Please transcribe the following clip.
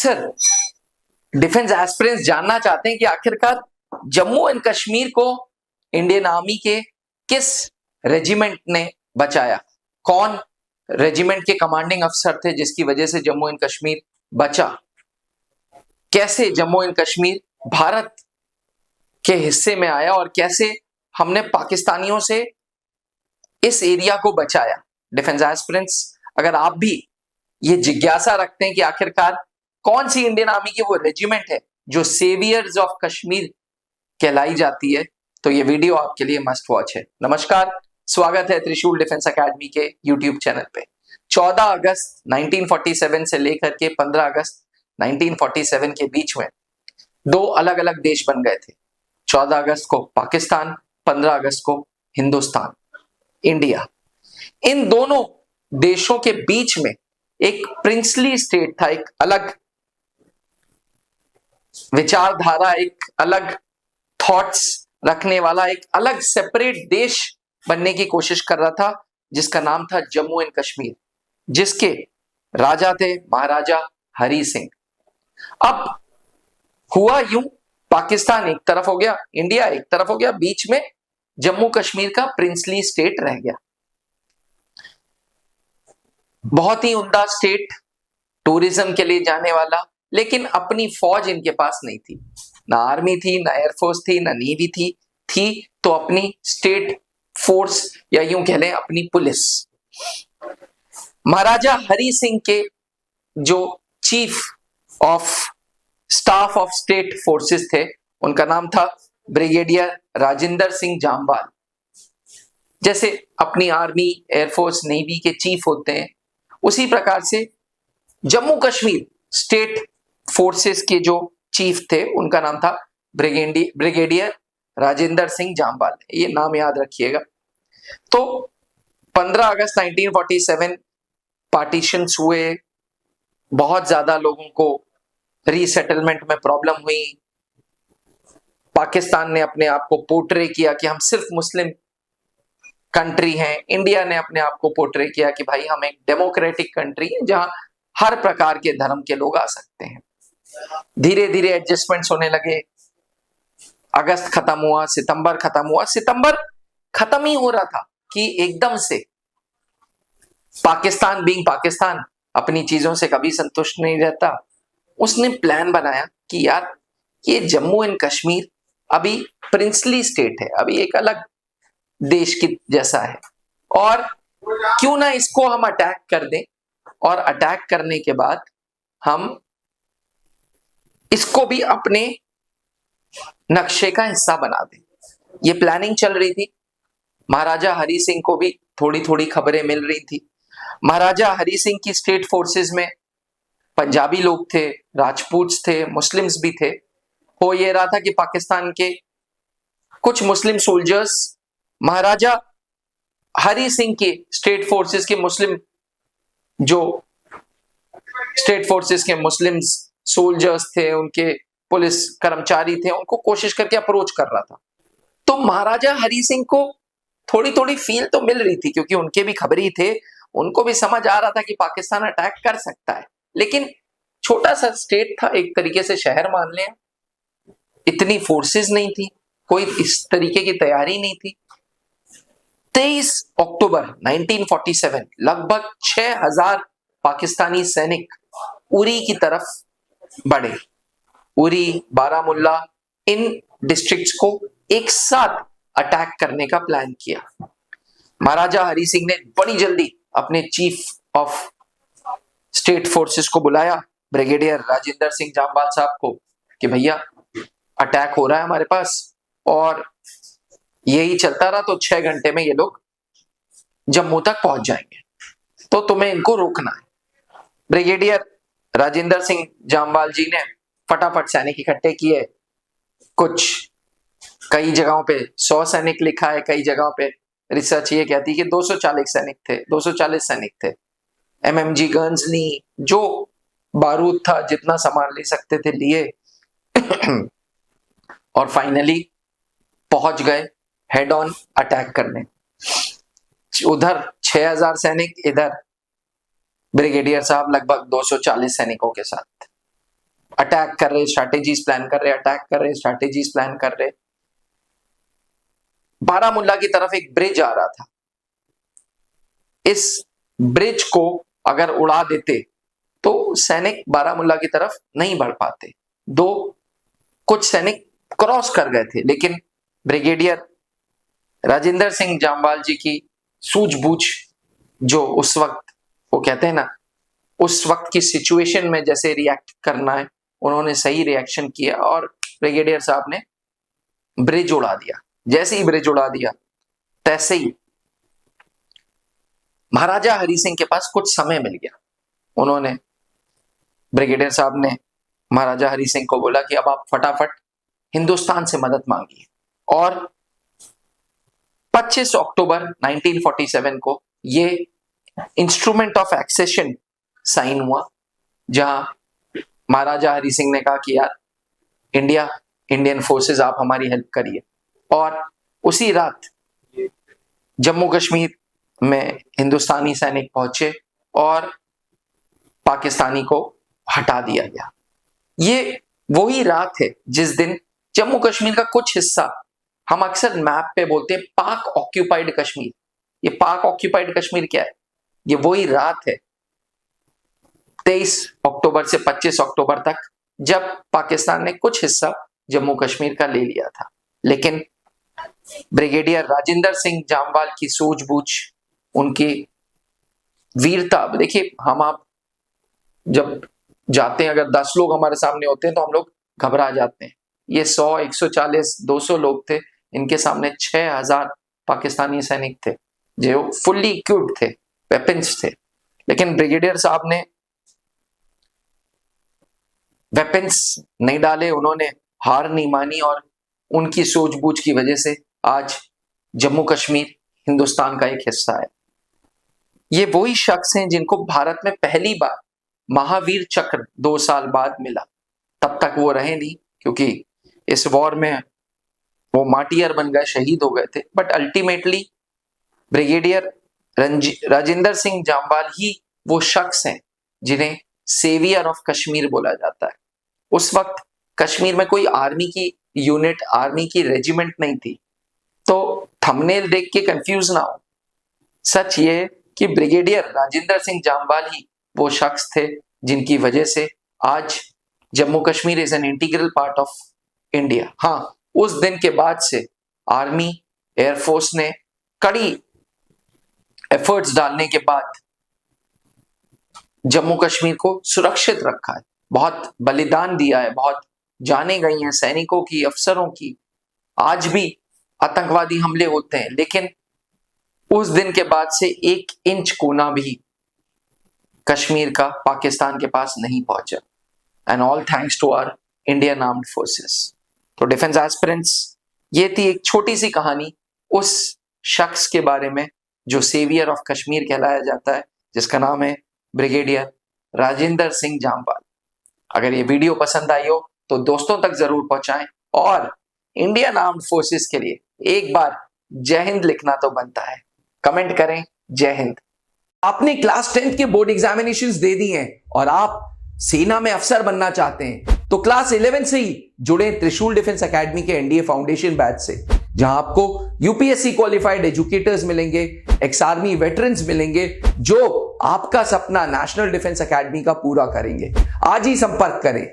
अक्सर defence aspirants जानना चाहते हैं कि आखिरकार जम्मू एंड कश्मीर को इंडियन आर्मी के किस रेजिमेंट ने बचाया, कौन रेजिमेंट के कमांडिंग अफसर थे जिसकी वजह से जम्मू एंड कश्मीर बचा, कैसे जम्मू एंड कश्मीर भारत के हिस्से में आया और कैसे हमने पाकिस्तानियों से इस एरिया को बचाया। डिफेंस एस्पिरेंट्स, अगर आप भी ये जिज्ञासा रखते हैं कि आखिरकार कौन सी इंडियन आर्मी की वो रेजिमेंट है जो सेवियर्स ऑफ कश्मीर कहलाई जाती है, तो ये वीडियो आपके लिए मस्ट वॉच है। नमस्कार, स्वागत है त्रिशूल डिफेंस एकेडमी के यूट्यूब चैनल पे। 14 अगस्त 1947 से लेकर के 15 अगस्त 1947 के बीच में दो अलग अलग देश बन गए थे। 14 अगस्त को पाकिस्तान, 15 अगस्त को हिंदुस्तान, इंडिया। इन दोनों देशों के बीच में एक प्रिंसली स्टेट था, एक अलग विचारधारा, एक अलग थॉट्स रखने वाला, एक अलग सेपरेट देश बनने की कोशिश कर रहा था, जिसका नाम था जम्मू एंड कश्मीर, जिसके राजा थे महाराजा हरि सिंह। अब हुआ यूं, पाकिस्तान एक तरफ हो गया, इंडिया एक तरफ हो गया, बीच में जम्मू कश्मीर का प्रिंसली स्टेट रह गया। बहुत ही उम्दा स्टेट, टूरिज्म के लिए जाने वाला, लेकिन अपनी फौज इनके पास नहीं थी, ना आर्मी थी, ना एयरफोर्स थी, ना नेवी थी तो अपनी स्टेट फोर्स या यूं कह लें अपनी पुलिस। महाराजा हरि सिंह के जो chief of staff of state forces थे, उनका नाम था ब्रिगेडियर राजेंद्र सिंह जामवाल। जैसे अपनी आर्मी, एयरफोर्स, नेवी के चीफ होते हैं, उसी प्रकार से जम्मू कश्मीर स्टेट फोर्सेस के जो चीफ थे उनका नाम था ब्रिगेडियर राजेंद्र सिंह जामवाल। ये नाम याद रखिएगा। तो 15 अगस्त 1947 पार्टीशंस हुए, बहुत ज्यादा लोगों को रीसेटलमेंट में प्रॉब्लम हुई। पाकिस्तान ने अपने आप को पोर्ट्रे किया कि हम सिर्फ मुस्लिम कंट्री हैं, इंडिया ने अपने आप को पोर्ट्रे किया कि भाई हम एक डेमोक्रेटिक कंट्री है जहां हर प्रकार के धर्म के लोग आ सकते हैं। धीरे धीरे एडजस्टमेंट्स होने लगे। अगस्त खत्म हुआ, सितंबर खत्म हुआ। सितंबर खत्म ही हो रहा था कि एकदम से पाकिस्तान बीइंग पाकिस्तान अपनी चीजों से कभी संतुष्ट नहीं रहता। उसने प्लान बनाया कि यार ये जम्मू एंड कश्मीर अभी प्रिंसली स्टेट है, अभी एक अलग देश की जैसा है, और क्यों ना इसको हम अटैक कर दें, और अटैक करने के बाद हम इसको भी अपने नक्शे का हिस्सा बना दें। ये प्लानिंग चल रही थी। महाराजा हरि सिंह को भी थोड़ी थोड़ी खबरें मिल रही थी। महाराजा हरि सिंह की स्टेट फोर्सेस में पंजाबी लोग थे, राजपूत थे, मुस्लिम्स भी थे। हो ये रहा था कि पाकिस्तान के कुछ मुस्लिम सोल्जर्स महाराजा हरि सिंह के स्टेट फोर्सेस के मुस्लिम सोल्जर्स थे, उनके पुलिस कर्मचारी थे, उनको कोशिश करके अप्रोच कर रहा था। तो महाराजा हरि सिंह को थोड़ी थोड़ी फील तो मिल रही थी, क्योंकि उनके भी खबरी थे, उनको भी समझ आ रहा था कि पाकिस्तान अटैक कर सकता है, लेकिन छोटा सा स्टेट था, एक तरीके से शहर मान लें, इतनी फोर्सेस नहीं थी, कोई इस तरीके की तैयारी नहीं थी। 23 अक्टूबर 1947 लगभग 6000 पाकिस्तानी सैनिक उरी की तरफ बढ़े। उरी, बारामुल्ला, इन डिस्ट्रिक्ट्स को एक साथ अटैक करने का प्लान किया। महाराजा हरि सिंह ने बड़ी जल्दी अपने चीफ ऑफ स्टेट फोर्सेस को बुलाया, ब्रिगेडियर राजेंद्र सिंह जामवाल साहब को, कि भैया अटैक हो रहा है हमारे पास, और यही चलता रहा तो 6 घंटे में ये लोग जम्मू तक पहुंच जाएंगे, तो तुम्हें इनको रोकना है। ब्रिगेडियर राजेंद्र सिंह जामवाल जी ने फटाफट सैनिक इकट्ठे किए। कई जगहों पे 100 सैनिक लिखा है, कई जगहों पे रिसर्च ये कहती है कि 240 सैनिक थे। एमएमजी गन्स ली, जो बारूद था जितना सामान ले सकते थे लिए और फाइनली पहुंच गए हेड ऑन अटैक करने। उधर 6000 सैनिक, इधर ब्रिगेडियर साहब लगभग 240 सैनिकों के साथ। अटैक कर रहे, स्ट्रैटेजीज प्लान कर रहे, अटैक कर रहे, स्ट्रैटेजीज प्लान कर रहे। बारामुल्ला की तरफ एक ब्रिज आ रहा था, इस ब्रिज को अगर उड़ा देते तो सैनिक बारामुल्ला की तरफ नहीं बढ़ पाते। कुछ सैनिक क्रॉस कर गए थे, लेकिन ब्रिगेडियर राजेंद्र सिंह जामवाल जी की सूझबूझ, जो उस वक्त वो कहते हैं ना, उस वक्त की सिचुएशन में जैसे रिएक्ट करना है, उन्होंने सही रिएक्शन किया और ब्रिगेडियर साहब ने ब्रिज उड़ा दिया। जैसे ही ब्रिज उड़ा दिया, तैसे ही महाराजा हरि सिंह के पास कुछ समय मिल गया। उन्होंने, ब्रिगेडियर साहब ने महाराजा हरि सिंह को बोला कि अब आप फटाफट हिंदुस्तान से मदद मांगिए। और 25 अक्टूबर 1947 को ये इंस्ट्रूमेंट ऑफ एक्सेशन साइन हुआ, जहां महाराजा हरि सिंह ने कहा कि यार इंडियन फोर्सेस, आप हमारी हेल्प करिए। और उसी रात जम्मू कश्मीर में हिंदुस्तानी सैनिक पहुंचे और पाकिस्तानी को हटा दिया गया। ये वही रात है जिस दिन जम्मू कश्मीर का कुछ हिस्सा, हम अक्सर मैप पे बोलते हैं पाक ऑक्यूपाइड कश्मीर। ये पाक ऑक्यूपाइड कश्मीर क्या है? ये वही रात है 23 अक्टूबर से 25 अक्टूबर तक, जब पाकिस्तान ने कुछ हिस्सा जम्मू कश्मीर का ले लिया था। लेकिन ब्रिगेडियर राजेंद्र सिंह जामवाल की सूझबूझ, उनकी वीरता, देखिए हम आप जब जाते हैं, अगर 10 लोग हमारे सामने होते हैं तो हम लोग घबरा जाते हैं। ये 100, 140, 200 लोग थे, इनके सामने 6000 पाकिस्तानी सैनिक थे जो फुल्ली इक्विप्ड थे, वेपन्स थे। लेकिन ब्रिगेडियर साहब ने वेपन्स नहीं डाले, उन्होंने हार नहीं मानी और उनकी सूझबूझ की वजह से आज जम्मू कश्मीर हिंदुस्तान का एक हिस्सा है। ये वही शख्स हैं जिनको भारत में पहली बार महावीर चक्र 2 साल बाद मिला। तब तक वो रहे नहीं, क्योंकि इस वॉर में वो मार्टियर बन गए, शहीद हो गए थे। But ultimately brigadier Rajendra Singh Jamwal ही वो शख्स हैं जिन्हें सेवियर ऑफ कश्मीर बोला जाता है। उस वक्त कश्मीर में कोई आर्मी की यूनिट, आर्मी की रेजिमेंट नहीं थी, तो थंबनेल देख के कंफ्यूज ना हो। सच ये है कि ब्रिगेडियर राजेंद्र सिंह जामवाल ही वो शख्स थे जिनकी वजह से आज Jammu Kashmir is an integral part of India. हाँ, उस दिन के बाद से आर्मी, एयरफोर्स ने कड़ी एफर्ट्स डालने के बाद जम्मू कश्मीर को सुरक्षित रखा है, बहुत बलिदान दिया है, बहुत जाने गई हैं सैनिकों की, अफसरों की। आज भी आतंकवादी हमले होते हैं, लेकिन उस दिन के बाद से 1 इंच कोना भी कश्मीर का पाकिस्तान के पास नहीं पहुंचा। And all thanks to our Indian armed forces. तो डिफेंस एस्पिरेंट्स, ये थी एक छोटी सी कहानी उस शख्स के बारे में जो सेवियर ऑफ कश्मीर कहलाया जाता है, जिसका नाम है ब्रिगेडियर राजेंद्र सिंह जामवाल। अगर ये वीडियो पसंद आई हो तो दोस्तों तक जरूर पहुंचाएं और इंडियन आर्म्ड फोर्सेस के लिए एक बार जय हिंद लिखना तो बनता है। कमेंट करें जय हिंद। आपने क्लास 10th के बोर्ड एग्जामिनेशंस दे दिए हैं और आप सेना में अफसर बनना चाहते हैं, तो क्लास 11 से ही जुड़े त्रिशूल डिफेंस एकेडमी के एनडीए फाउंडेशन बैच से, जहां आपको यूपीएससी क्वालिफाइड एजुकेटर्स मिलेंगे, एक्स आर्मी वेटरन्स मिलेंगे, जो आपका सपना नेशनल डिफेंस एकेडमी का पूरा करेंगे। आज ही संपर्क करें।